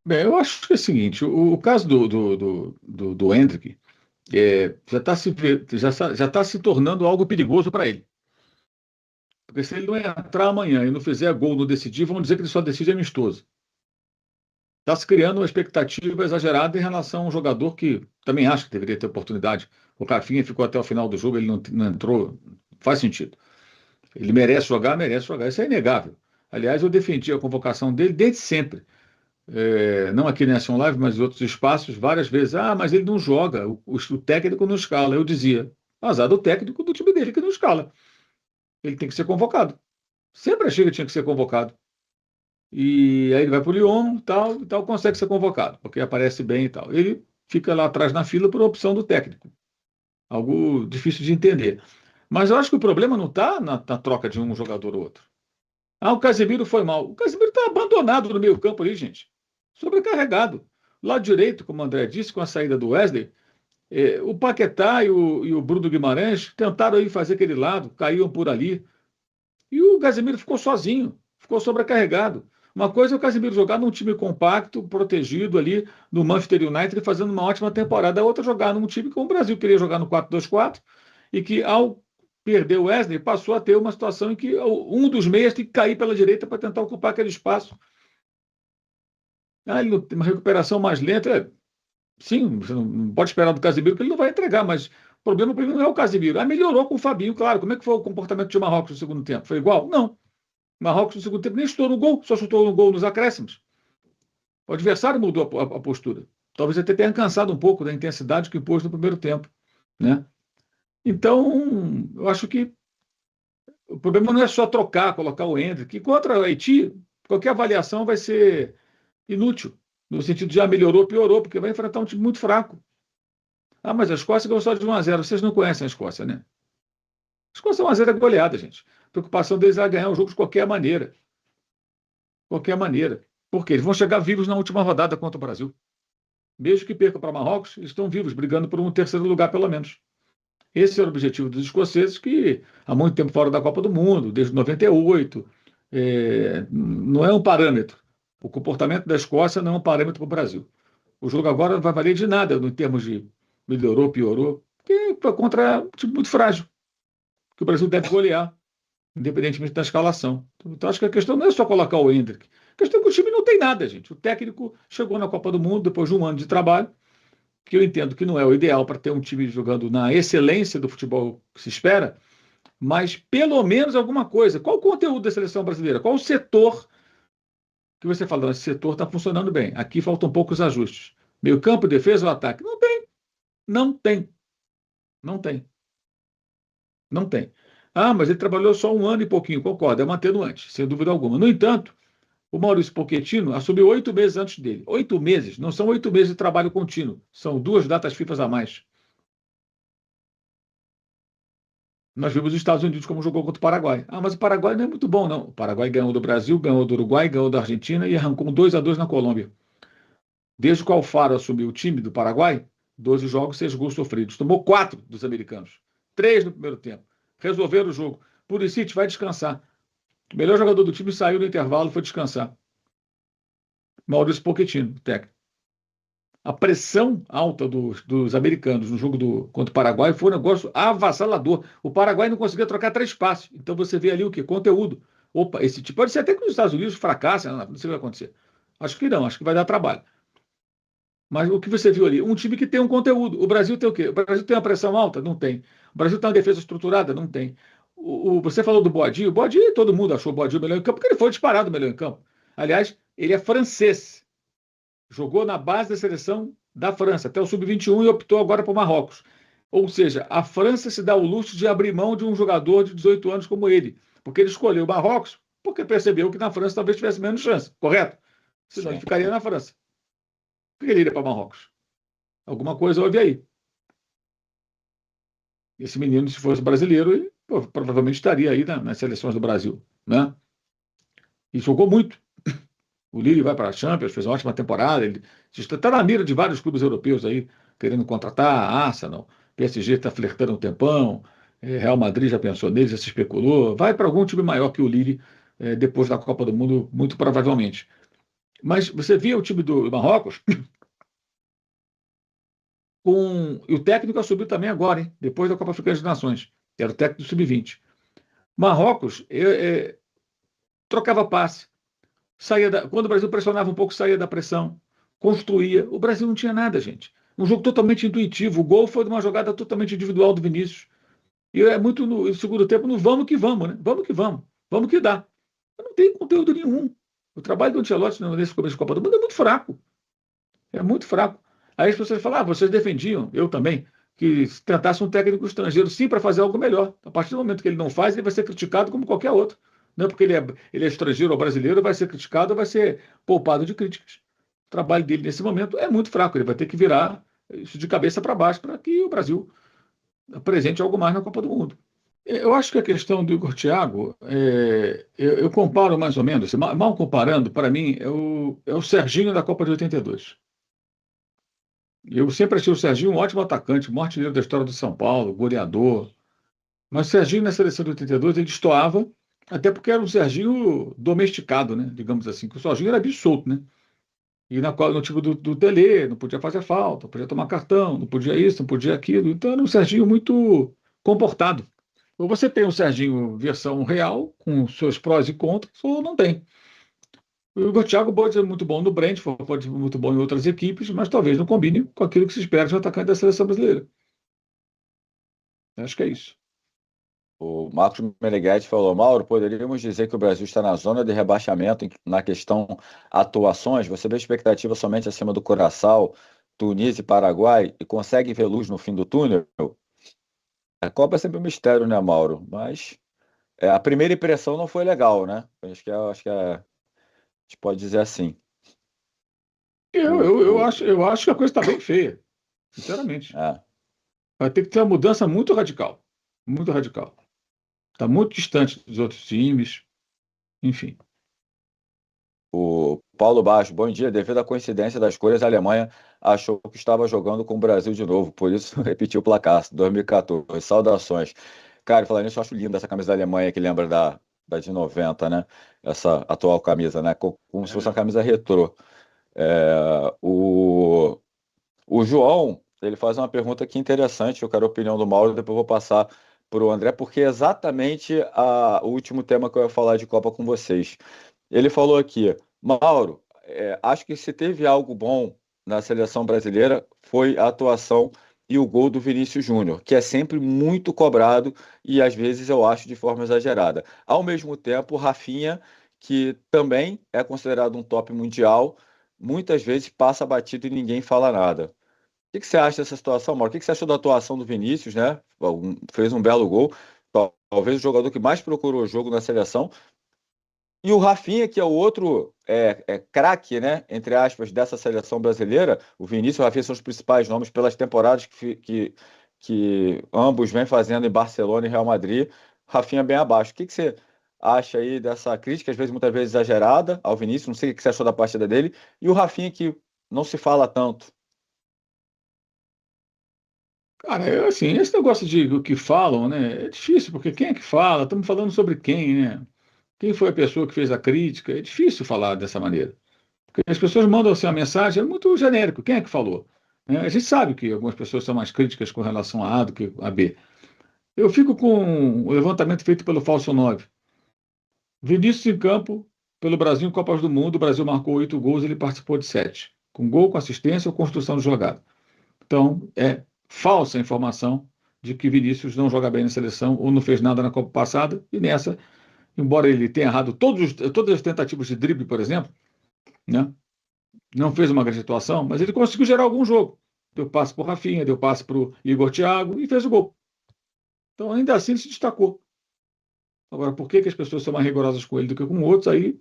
Bem, eu acho que é o seguinte, o caso do Endrick já tá se tornando algo perigoso para ele. Porque se ele não entrar amanhã e não fizer gol no decidir, vão dizer que ele só decide amistoso. Está se criando uma expectativa exagerada em relação a um jogador que também acho que deveria ter oportunidade. O Rafinha ficou até o final do jogo, ele não entrou. Faz sentido. Ele merece jogar, merece jogar. Isso é inegável. Aliás, eu defendi a convocação dele desde sempre. Não aqui nessa live, mas em outros espaços, várias vezes. Ah, mas ele não joga, o técnico não escala. Eu dizia, azar do técnico do time dele que não escala. Ele tem que ser convocado. Sempre achei que tinha que ser convocado. E aí ele vai para o Lyon, tal, e tal, consegue ser convocado, porque aparece bem e tal. Ele fica lá atrás na fila por opção do técnico. Algo difícil de entender. Mas eu acho que o problema não está na troca de um jogador ou outro. Ah, o Casemiro foi mal. O Casemiro está abandonado no meio-campo ali, gente. Sobrecarregado. Lado direito, como o André disse, com a saída do Wesley, o Paquetá e o Bruno Guimarães tentaram aí fazer aquele lado, caíam por ali. E o Casemiro ficou sozinho, ficou sobrecarregado. Uma coisa é o Casemiro jogar num time compacto, protegido ali no Manchester United, fazendo uma ótima temporada. A outra é jogar num time como o Brasil queria jogar no 4-2-4 e que, ao perder o Wesley, passou a ter uma situação em que um dos meias tem que cair pela direita para tentar ocupar aquele espaço. Ah, ele não tem uma recuperação mais lenta. Sim, você não pode esperar do Casemiro que ele não vai entregar, mas o problema não é o Casemiro. Ah, melhorou com o Fabinho, claro. Como é que foi o comportamento de Marrocos no segundo tempo? Foi igual? Não. Marrocos no segundo tempo nem chutou no gol, só chutou no gol nos acréscimos. O adversário mudou a postura. Talvez até tenha cansado um pouco da intensidade que impôs no primeiro tempo, né? Então, eu acho que o problema não é só trocar, colocar o Endrick. Contra o Haiti, qualquer avaliação vai ser inútil, no sentido de já melhorou, piorou, porque vai enfrentar um time muito fraco. Ah, mas a Escócia ganhou só de 1-0. Vocês não conhecem a Escócia, né? A Escócia 1-0 é goleada, gente. A preocupação deles é ganhar o jogo de qualquer maneira. Qualquer maneira. Porque eles vão chegar vivos na última rodada contra o Brasil. Mesmo que percam para Marrocos, eles estão vivos, brigando por um terceiro lugar, pelo menos. Esse era o objetivo dos escoceses, que há muito tempo fora da Copa do Mundo, desde 98, não é um parâmetro. O comportamento da Escócia não é um parâmetro para o Brasil. O jogo agora não vai valer de nada em termos de melhorou, piorou, porque foi contra um time muito frágil, que o Brasil deve golear, independentemente da escalação. Então, acho que a questão não é só colocar o Endrick. A questão é que o time não tem nada, gente. O técnico chegou na Copa do Mundo depois de um ano de trabalho, que eu entendo que não é o ideal para ter um time jogando na excelência do futebol que se espera, mas pelo menos alguma coisa. Qual o conteúdo da seleção brasileira? Qual o setor que você fala, esse setor está funcionando bem? Aqui faltam poucos ajustes. Meio campo, defesa ou ataque? Não tem, não tem, não tem, não tem. Ah, mas ele trabalhou só um ano e pouquinho, concordo, é uma atenuante, sem dúvida alguma. No entanto, o Maurício Pochettino assumiu 8 meses antes dele. 8 meses, não são 8 meses de trabalho contínuo, são duas datas FIFA a mais. Nós vimos os Estados Unidos como jogou contra o Paraguai. Ah, mas o Paraguai não é muito bom, não. O Paraguai ganhou do Brasil, ganhou do Uruguai, ganhou da Argentina e arrancou um 2-2 na Colômbia. Desde que o Alfaro assumiu o time do Paraguai, 12 jogos, 6 gols sofridos. Tomou 4 dos americanos. 3 no primeiro tempo. Resolveram o jogo. Pulisic vai descansar. O melhor jogador do time saiu no intervalo, foi descansar. Maurício Pochettino, técnico. A pressão alta dos americanos no jogo contra o Paraguai foi um negócio avassalador. O Paraguai não conseguia trocar 3 passes. Então você vê ali o quê? Conteúdo. Opa, esse tipo pode ser até que os Estados Unidos fracassem, não sei o que vai acontecer. Acho que não, acho que vai dar trabalho. Mas o que você viu ali? Um time que tem um conteúdo. O Brasil tem o quê? O Brasil tem uma pressão alta? Não tem. O Brasil tem uma defesa estruturada? Não tem. Você falou do Boadi. O Boadi, todo mundo achou o Boadi o melhor em campo, porque ele foi disparado o melhor em campo. Aliás, ele é francês. Jogou na base da seleção da França, até o sub-21 e optou agora por Marrocos. Ou seja, a França se dá o luxo de abrir mão de um jogador de 18 anos como ele, porque ele escolheu Marrocos porque percebeu que na França talvez tivesse menos chance, correto? Senão ele Sim. ficaria na França. Por que ele iria para Marrocos? Alguma coisa houve aí. Esse menino, se fosse brasileiro, ele, provavelmente estaria aí nas seleções do Brasil, né? E jogou muito. O Lille vai para a Champions, fez uma ótima temporada. Ele está na mira de vários clubes europeus aí, querendo contratar, a Arsenal, PSG está flertando um tempão, Real Madrid já pensou nele, já se especulou. Vai para algum time maior que o Lille depois da Copa do Mundo, muito provavelmente. Mas você via o time do Marrocos e o técnico assumiu também agora, hein? Depois da Copa Africana das Nações. Era o técnico do Sub-20. Marrocos trocava passe. Quando o Brasil pressionava um pouco, saía da pressão, construía. O Brasil não tinha nada, gente. Um jogo totalmente intuitivo. O gol foi de uma jogada totalmente individual do Vinícius. E é muito no segundo tempo, no vamos que vamos, né? Vamos que vamos, vamos que dá. Não tem conteúdo nenhum. O trabalho do Ancelotti nesse começo de Copa do Mundo é muito fraco. É muito fraco. Aí as pessoas falam, vocês defendiam, eu também, que tentasse um técnico estrangeiro, sim, para fazer algo melhor. A partir do momento que ele não faz, ele vai ser criticado como qualquer outro. Não é porque ele é estrangeiro ou brasileiro, vai ser criticado ou vai ser poupado de críticas. O trabalho dele nesse momento é muito fraco. Ele vai ter que virar isso de cabeça para baixo para que o Brasil apresente algo mais na Copa do Mundo. Eu acho que a questão do Igor Thiago, eu comparo mais ou menos, mal comparando, para mim, é o Serginho da Copa de 82. Eu sempre achei o Serginho um ótimo atacante, um artilheiro da história do São Paulo, goleador. Mas o Serginho, na seleção de 82, ele destoava, até porque era um Serginho domesticado, né? Digamos assim, que o Serginho era bicho solto, né? E no tipo do Tele, não podia fazer falta, não podia tomar cartão, não podia isso, não podia aquilo. Então era um Serginho muito comportado. Ou você tem um Serginho versão real, com seus prós e contras, ou não tem. O Igor Thiago pode ser muito bom no Brentford, pode ser muito bom em outras equipes, mas talvez não combine com aquilo que se espera de um atacante da seleção brasileira. Acho que é isso. O Marcos Meneghetti falou, Mauro, poderíamos dizer que o Brasil está na zona de rebaixamento na questão atuações? Você vê expectativa somente acima do Curaçao, Tunísia e Paraguai e consegue ver luz no fim do túnel? A Copa é sempre um mistério, né, Mauro? Mas a primeira impressão não foi legal, né? Acho que a gente pode dizer assim. Eu acho que a coisa está bem feia, sinceramente. É. Vai ter que ter uma mudança muito radical. Muito radical. Está muito distante dos outros times, enfim. O Paulo Baixo, bom dia. Devido à coincidência das cores, a Alemanha achou que estava jogando com o Brasil de novo, por isso repetiu o placar, 2014. Saudações. Cara, falando nisso, eu acho linda essa camisa da Alemanha que lembra da de 90, né? Essa atual camisa, né? Como se fosse uma camisa retrô. É, o João, ele faz uma pergunta aqui interessante, eu quero a opinião do Mauro, depois eu vou passar para o André, porque é exatamente o último tema que eu ia falar de Copa com vocês. Ele falou aqui, Mauro, acho que se teve algo bom na seleção brasileira foi a atuação e o gol do Vinícius Júnior, que é sempre muito cobrado e às vezes eu acho de forma exagerada. Ao mesmo tempo, o Rafinha, que também é considerado um top mundial, muitas vezes passa batido e ninguém fala nada. O que você acha dessa situação, Mauro? O que você achou da atuação do Vinícius, né? Fez um belo gol, talvez o jogador que mais procurou o jogo na seleção. E o Rafinha, que é o outro craque, né, entre aspas, dessa seleção brasileira, o Vinícius e o Rafinha são os principais nomes pelas temporadas que ambos vêm fazendo em Barcelona e Real Madrid. Rafinha bem abaixo. O que você acha aí dessa crítica, às vezes, muitas vezes exagerada, ao Vinícius? Não sei o que você achou da partida dele. E o Rafinha, que não se fala tanto. Cara, assim, esse negócio de o que falam, né? É difícil, porque quem é que fala? Estamos falando sobre quem, né? Quem foi a pessoa que fez a crítica? É difícil falar dessa maneira. Porque as pessoas mandam assim, uma mensagem, é muito genérico. Quem é que falou? Né? A gente sabe que algumas pessoas são mais críticas com relação a A do que a B. Eu fico com o levantamento feito pelo Falso 9. Vinícius em campo, pelo Brasil em Copas do Mundo, o Brasil marcou 8 gols, ele participou de 7. Com gol, com assistência ou construção de jogada. Então, é falsa a informação de que Vinícius não joga bem na seleção ou não fez nada na Copa passada, e nessa, embora ele tenha errado todas as tentativas de drible, por exemplo, né? Não fez uma grande atuação, mas ele conseguiu gerar algum jogo. Deu passe para o Rafinha, deu passe para o Igor Thiago e fez o gol. Então, ainda assim, ele se destacou. Agora, por que as pessoas são mais rigorosas com ele do que com outros, aí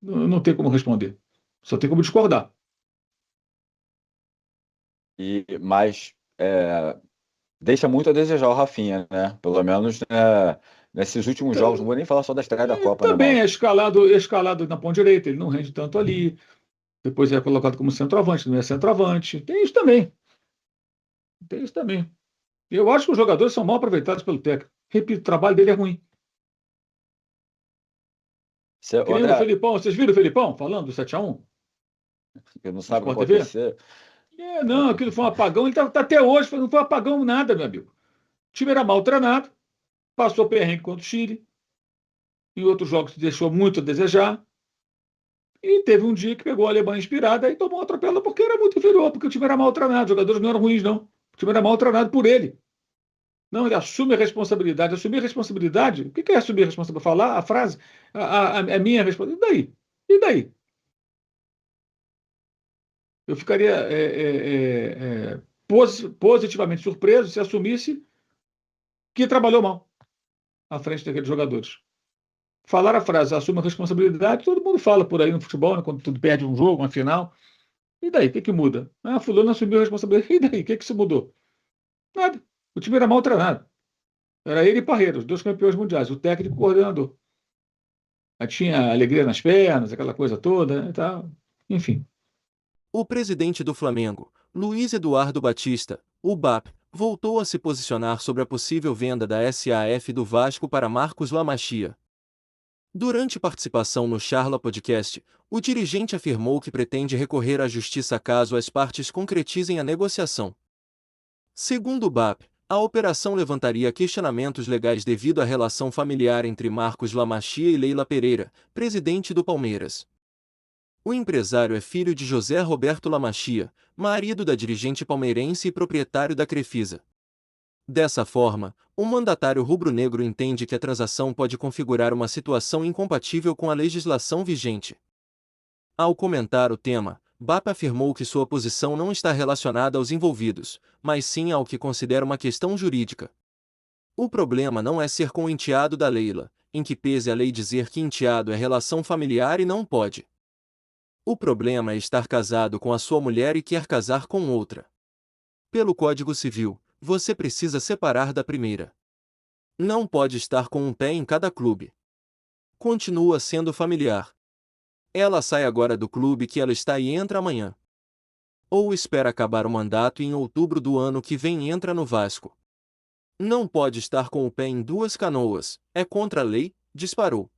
não tem como responder. Só tem como discordar. Mas deixa muito a desejar o Rafinha, né? Pelo menos nesses últimos jogos, não Então, vou nem falar só da estreia da Copa, né, também Mauro? é escalado na ponta direita, ele não rende tanto ali. Depois é colocado como centroavante, não é centroavante. Tem isso também. Tem isso também. Eu acho que os jogadores são mal aproveitados pelo técnico. Repito, o trabalho dele é ruim. Que nem o do André, Felipão. Vocês viram o Felipão falando do 7-1? Porque não no sabe o que Sport TV. acontecer. Não, aquilo foi um apagão. Ele tá até hoje, não foi um apagão nada, meu amigo. O time era mal treinado, passou perrengue contra o Chile, em outros jogos deixou muito a desejar, e teve um dia que pegou a Alemanha inspirada e tomou uma atropela porque era muito inferior, porque o time era mal treinado, os jogadores não eram ruins, não. O time era mal treinado por ele. Não, ele assume a responsabilidade. Assumir a responsabilidade? O que é assumir a responsabilidade? Falar a frase, a minha responsabilidade. E daí? E daí? Eu ficaria positivamente surpreso se assumisse que trabalhou mal à frente daqueles jogadores. Falar a frase, assume a responsabilidade, todo mundo fala por aí no futebol, né, quando tu perde um jogo, uma final. E daí? O que muda? Fulano assumiu a responsabilidade. E daí? O que se mudou? Nada. O time era mal treinado. Era ele e Parreira, os dois campeões mundiais, o técnico e o coordenador. Aí tinha alegria nas pernas, aquela coisa toda, né, e tal. Enfim. O presidente do Flamengo, Luiz Eduardo Batista, o BAP, voltou a se posicionar sobre a possível venda da SAF do Vasco para Marcos Lamachia. Durante participação no Charla Podcast, o dirigente afirmou que pretende recorrer à justiça caso as partes concretizem a negociação. Segundo o BAP, a operação levantaria questionamentos legais devido à relação familiar entre Marcos Lamachia e Leila Pereira, presidente do Palmeiras. O empresário é filho de José Roberto Lamachia, marido da dirigente palmeirense e proprietário da Crefisa. Dessa forma, o mandatário rubro-negro entende que a transação pode configurar uma situação incompatível com a legislação vigente. Ao comentar o tema, BAP afirmou que sua posição não está relacionada aos envolvidos, mas sim ao que considera uma questão jurídica. O problema não é ser com o enteado da Leila, em que pese a lei dizer que enteado é relação familiar e não pode. O problema é estar casado com a sua mulher e quer casar com outra. Pelo Código Civil, você precisa separar da primeira. Não pode estar com um pé em cada clube. Continua sendo familiar. Ela sai agora do clube que ela está e entra amanhã. Ou espera acabar o mandato e em outubro do ano que vem entra no Vasco. Não pode estar com o pé em duas canoas, é contra a lei, disparou.